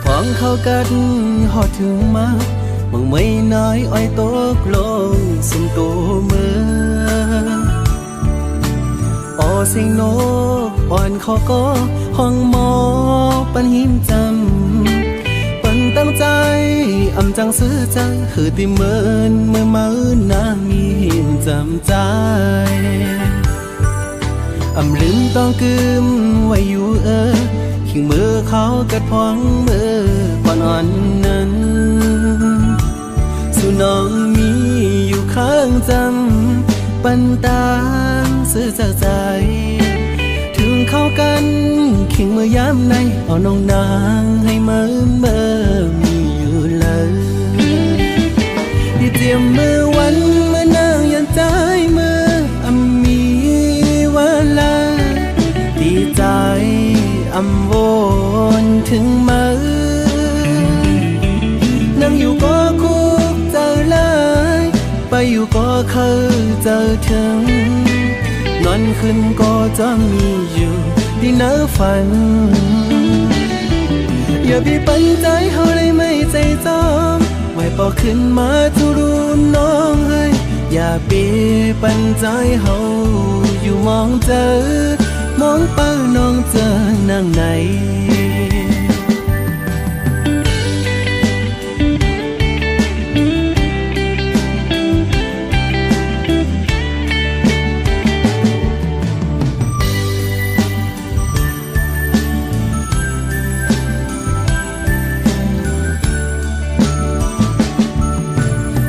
พองเข้ากันหอดถึงมามึงไม่น้อยอ้อยตกลงสุมตัวมือออเสียงนกอ่อนเขาก็ห้องหมอปันหิมจำปันตั้งใจอำจังซื้อจังคือติเมินเมื่อมาอื่นนางมีหิมจำใจอำลืมต้องกึมไว้อยู่ขิงมือเขากัดพองมือก่อนอ่อนนั้นสู่น้องมีอยู่ข้างจำปันตางซื้อจากใจถึงเข้ากันขิงมือยามในเอาน้องนางให้เมื่อมีอยู่เลยที่เตรียมมือวันเมื่อนางยันใจมือมีวันละดีใจอำวนถึงมือนั่งอยู่ก็คุกเจอเลยไปอยู่ก็เคยเจอถึงนอนขึ้นก็จะมีอยู่ที่เนื้อฝันอย่าไปปันใจเขาเลยไม่ใจจอมไว้พอขึ้นมาทุรุนน้องเฮ้ยอย่าไปปันใจเขาอยู่มองเจอมองเป้าน้องเจอนั่งไหน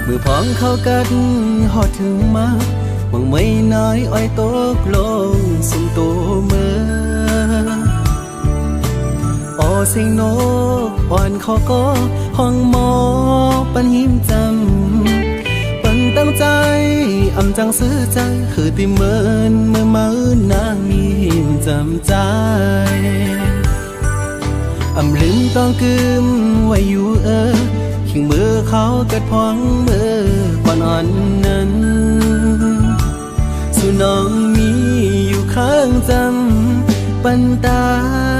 มือพองเข้ากันหอดถึงมามึงไม่น้อยอ้อยตกลงสุมตัวมือออเสียงนกอ่อนเขาก็ห้องหมอปันหิมจำปันตั้งใจอำจังซื้อใจคือติเมินเมื่อมาอื่นนางมีหิมจำใจอำลืมต้องกึมไว้อยู่ขิงมือเขากัดพองมือก่อนอ่อนนั้นสู่น้องมีอยู่ข้างจำปันตา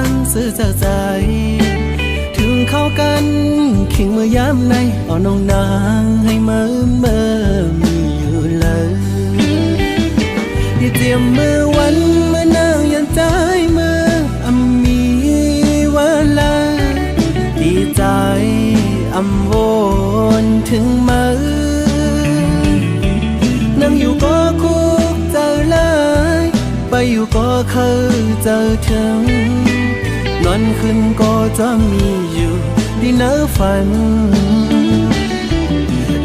งซื้อจากใจถึงเข้ากันขิงมือยามในเอาน้องนางให้เมื่อมีอยู่เลยที่เตรียมมือวันเมื่อนางยันใจมือมีวันละดีใจอำวนถึงมือนั่งอยู่ก็คุกเจอเลยไปอยู่ก็เคยเจอถึงนอนขึ้นก็จะมีอยู่ที่เนื้อฝัน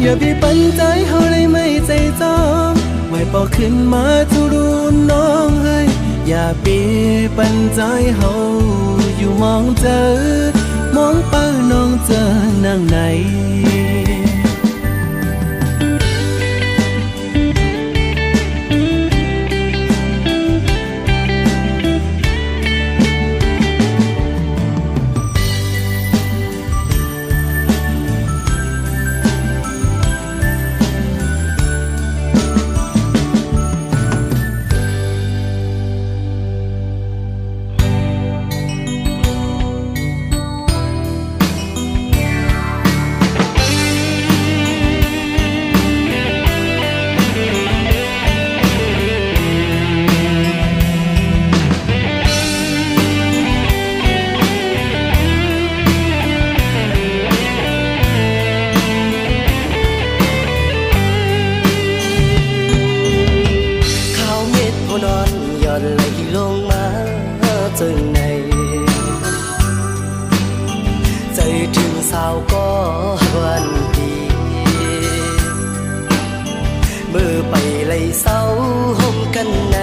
อย่าไปปันใจเขาเลยไม่ใจจอมไว้พอขึ้นมาทุรุนน้องเฮ้ยอย่าไปปันใจเขาอยู่มองเจอมองเป้าน้องเจอนั่งไหนสาวก็วันดีเมื่อไปไล่เศร้าห่มกันใน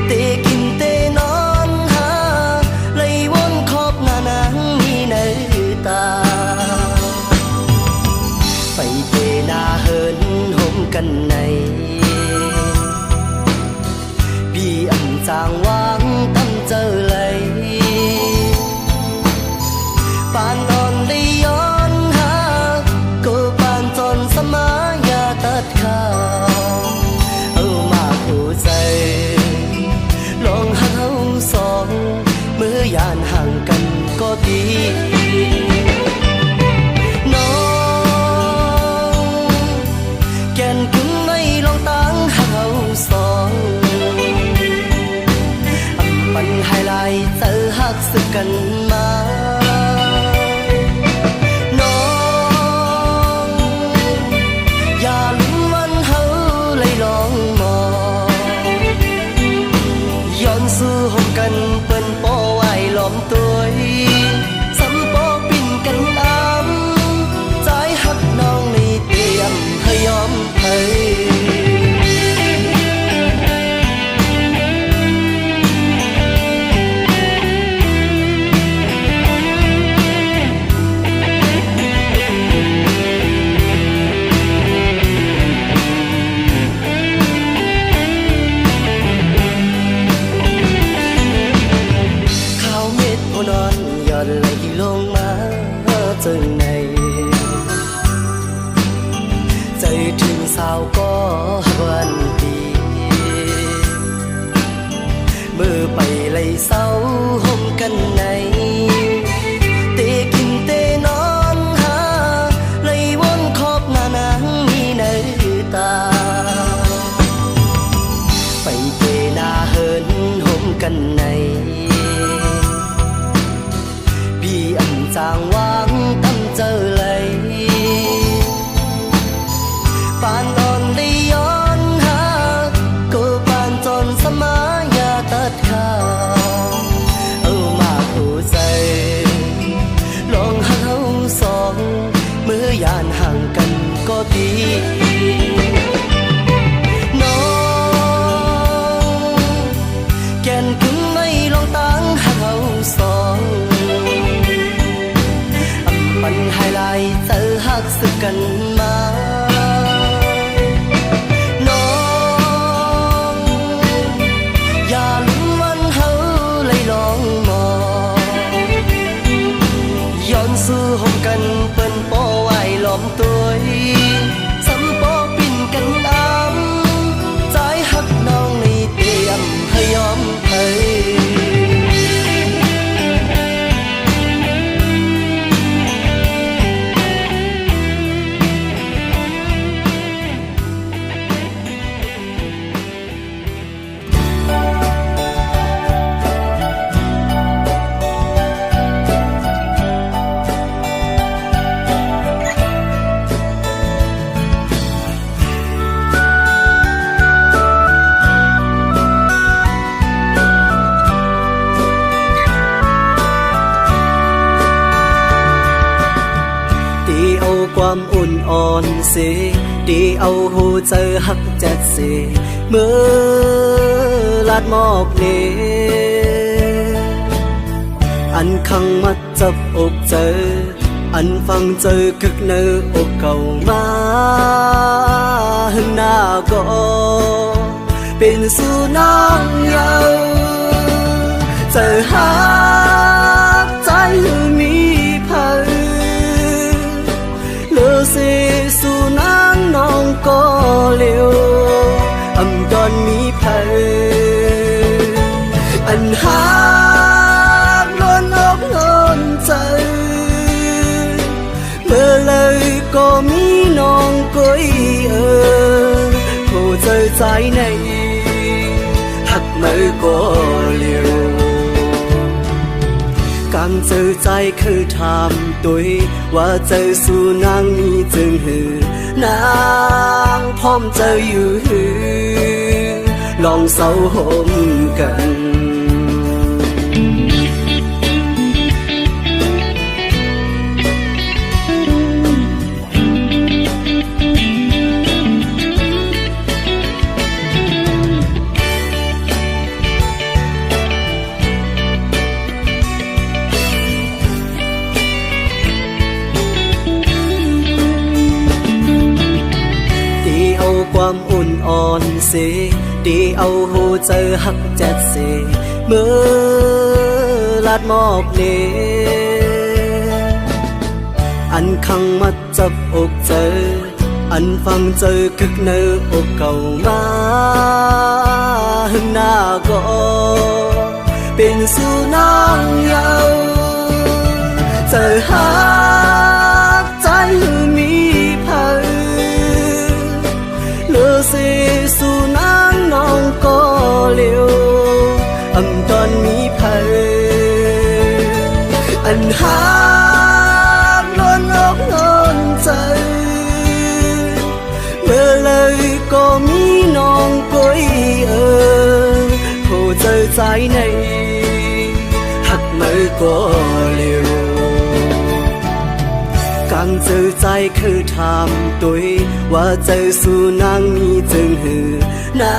เตะกินเตะนอนหาไล่วนขอบหน้านางมีในตาไปเตะหน้าเหินห่มกันในพี่อันจางวางตั้งเจอเลยปานนอนได้ย้อนหาก็ปานจนสมายาตัดขาเอามาหัวใจลองหาสองเมื่อยานห่างกันก็ดี lại tự hát sự cần mà non và lũ anh hấu lấy lòng mòย้อนสู่ห้องกันเปิ้นป้อไว้ล้อมตัวซ้ำป้อปิ้นกันอ้ำใจฮักน้องนี่เตรียมให้ยอมให้ลงมาจึงในใจถึงสาวก็วันดีเมื่อไปเลยเศร้าห่มกันในเตะกินเตะนอนหาเลยวนขอบหน้านางมีในตาไปเตะหน้าเหินห่มกันในจางวางตั้งเจอเลยปานนอนได้ย้อนหาก็ปานจนสมายาตัดขาเอามาผู้ใจลองหักเขาสองเมื่อยานห่างกันก็ดีน้องแก่นกึ่งไม่ลองตั้งหักเขาสองปันให้ลายเจอฮักสึกกันมาน้องอย่าลืมวันเฮาเลยลองมองย้อนสู่ห้องกันเปิ้นป้อไว้ล้อมตัวซ้ำป้อปิ้นกันอ้ำใจฮักน้องนี่เตรียมให้ยอมให้ความอุ่นอ่อนเสดีเอาหูเจอหักจัดเสเมื่อลาดหมอกเนอันขังมัดจับอกเจออันฟังเจอคึกเนื้ออกเก่ามาหึงหน้าก็เป็นสู่น้องเยาเจอหักใจมีพันเลอเสสู่นางน้องก็เลี้ยวอำดอนมีเพลอันหากล้นอกล้นใจเมื่อเลยก็มีน้องก้อยผู้เจอใจในหักมือก็เลี้ยวการเจอใจคือทำตัวว่าเจอสู่นางมีจึงหือนางพร้อมเจออยู่หือลองเศร้าห่มกันความอุ่นอ่อนเสดีเอาหูเจอหักจัดเสเมื่อลาดหมอกเนอันขังมัดจับอกเจออันฟังเจอคึกเนื้ออกเก่ามาหึงหน้าก็เป็นสู่น้องเยาเจอหักใจมีพันเลอเสสู่นางน้องก็เลี้ยวอำตอนมีเพล หากล้นอกล้นใจเมื่อเลยก็มีน้องก้อยโหเจอใจในหักไม่ก็เร็วcàngเจอใจคือทำตัวว่าเจอสู่นางมีจึงหือนา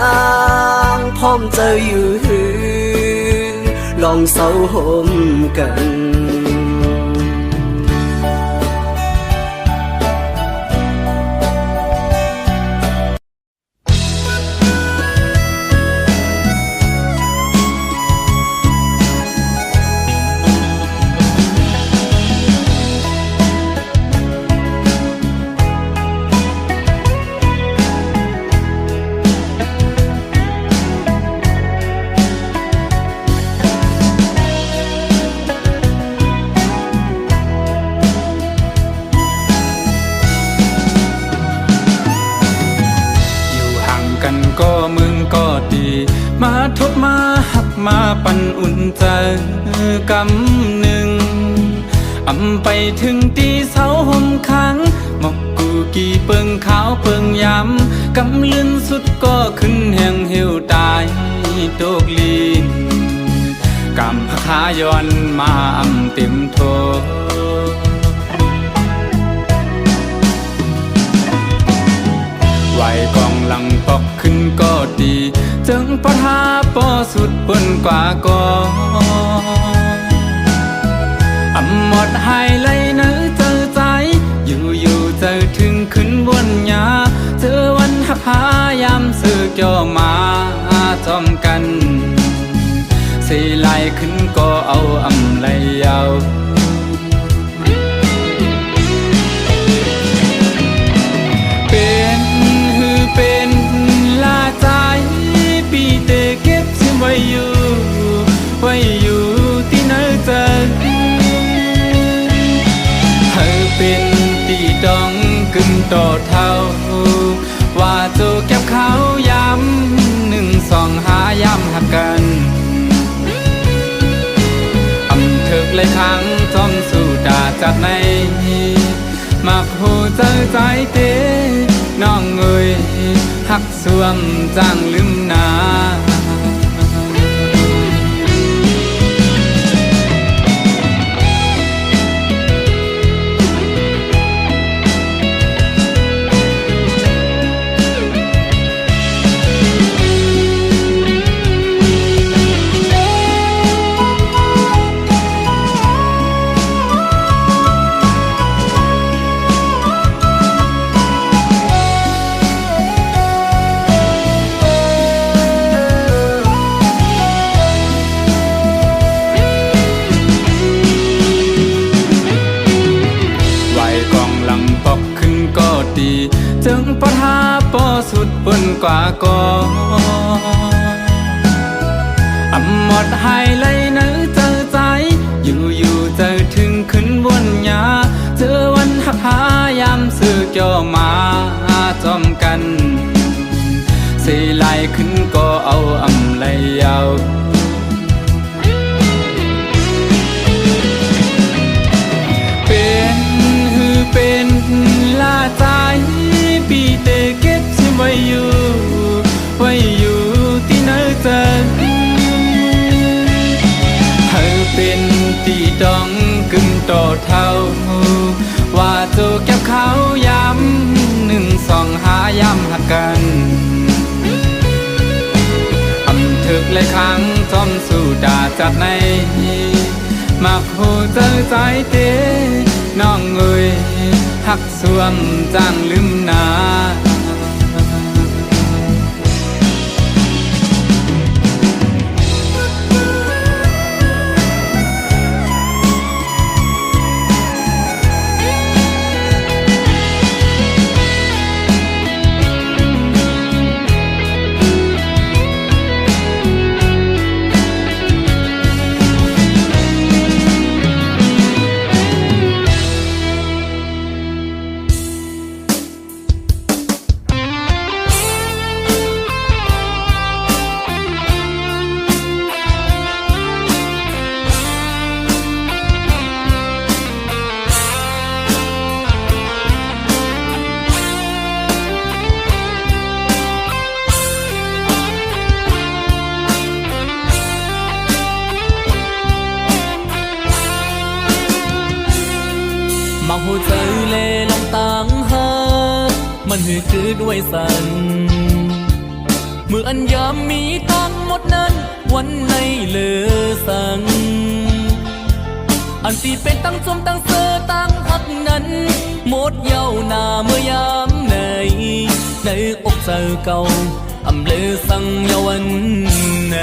งพร้อมเจออยู่หือลองเศร้าห่มกัน ก็มึงก็ดีมาทบมาหักมาปั่นอุ่นใจกำหนึ่งอำไปถึงตีเสาห่มขังหมอกกูกี่เปิงขาวเปิงยำกำลื่นสุดก็ขึ้นแห่งเหี่ยวตายโตกลีนกำพะขาย้อนมาอำเต็มโทไหวกองหลังปอกขึ้นก็ดีจึงปะทาปอสุดบนกว่าก็อำหมดหายไหลเนื้อเจอใจอยู่เจอถึงขึ้นบนหญ้าเจอวันหักพายามซื้อเกี่ยวมาจอมกันสีไหลขึ้นก็เอาอำไหลยาวเป็นลาใจปีเตเก็บซิไว้อยู่ที่ไหนเจอให้เป็นตีดองกึ่งต่อเท่าว่าโจเก็บเขาย้ำ1 2 5ย้ำหักกันอำเถิกเลยครั้งจอมสู่ดาจากในมักหูเจอใจเตน้องเอ่ยหักสวมจางลืมนาจึงปะทาปอสุดบนกว่าก็อำหมดหายไหลเนื้อเจอใจอยู่เจอถึงขึ้นบนหญ้าเจอวันหักพายามซื้อเกี่ยวมาจอมกันสีไหลขึ้นก็เอาอำไหลยาวเป็นลาใจปีเตเก็บซิไว้อยู่ที่ไหนเจอให้เป็นตีดองกึ่งต่อเท่าว่าโจเก็บเขาย้ำ1 2 5ย้ำหักกันอำถึกเลยครั้งจอมสู่ดาจากในมักหูเจอใจเตน้องเอ่ยหักสวมจางลืมนา มาหูเจอเลลองต่างหามันหือคือด้วยสันเมื่ออันยามมีตั้งหมดนั้นวันในเลือสังอันที่เป็นตั้งจมตั้งเสือตั้งหักนั้นหมดเย้าหน้าเมื่อยามในอกเจอเก่าอำเลือสังเยาวันใน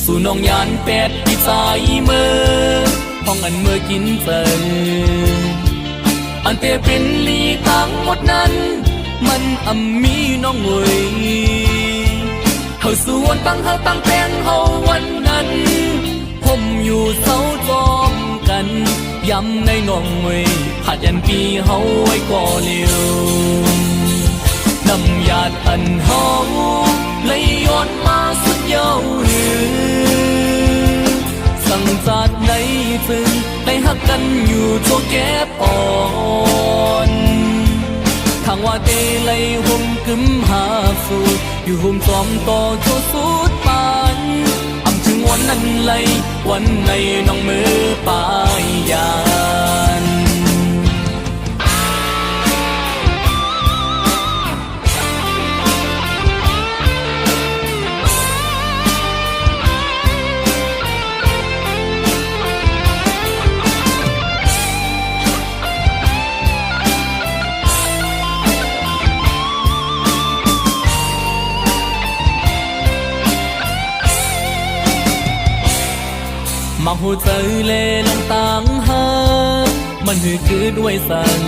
สู่น้องยานเป็ดที่สายเมื่อห้องอันเมื่อกินเจออันเตเป็นลีตั้งหมดนั้นมันมีน้องเวยเฮาส่วนตั้งเฮาตั้งแปลงเฮาวันนั้นผมอยู่เสาจอมกันย้ำในน้องเวยหัดยันปีเฮาไว้ก่อเลี้ยวนำญาติอันเฮาเลยย้อนมาสุดยาวหรือสั่งจากไหนจึงได้หักกันอยู่ทั่วแก็บอ่อนทางว่าเตเลยห่มกึมหาสูอยู่ห่มจอมต่อโชสุดปานอำถึงวันนั้นเลยวันในน้องมือปายยานมาหูเจอเลลองต่างหามันหือคือด้วยสัน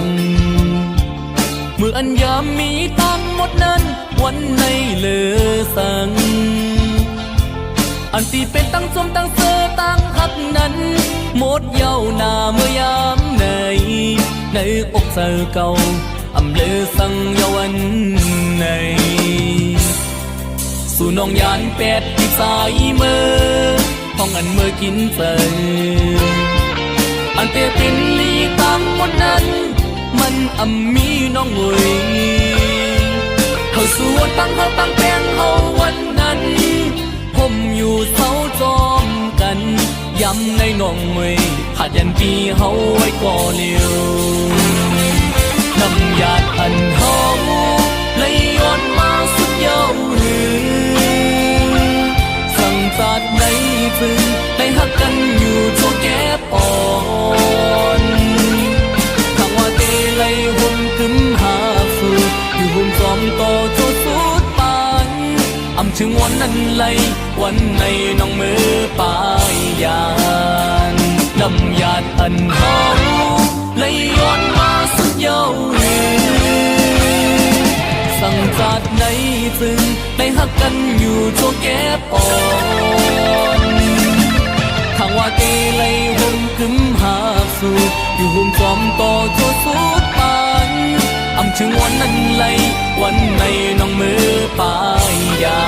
เมื่ออันยามมีตั้งหมดนั้นวันในเลือสังอันที่เป็นตั้งจมตั้งเสือตั้งหักนั้นหมดเย้าหน้าเมื่อยามในอกเจอเก่าอำเลือสังเยาวันในสู่น้องยานเป็ดที่สายเมื่อห้องอันเมื่อกินเจออันเตเป็นลีตั้งหมดนั้นมันมีน้องเวยเฮาส่วนตั้งเฮาตั้งแปลงเฮาวันนั้นผมอยู่เสาจอมกันย้ำในน้องเวยหัดยันปีเฮาไว้ก่อเลี้ยวนำญาติอันเฮาเลยย้อนมาสุดยาวหรือสั่งจากไหนจึงได้หักกันอยู่ทั่วแก็บอ่อนทางว่าเตเลยห่มกึมหาสูอยู่ห่มจอมต่อโชสุดปานอำถึงวันนั้นเลยวันในน้องมือปายยานนำญาติอันเฮาเลยย้อนมาสุดยาวหรือสั่งจากไหนจึงได้หักกันอยู่ทั่วแก็บอ่อนทางว่าเกเลยห่มกึมหาสูอยู่ห่มจอมต่อโชสุดปานอำถึงวันนั้นเลยวันในน้องมือปายยา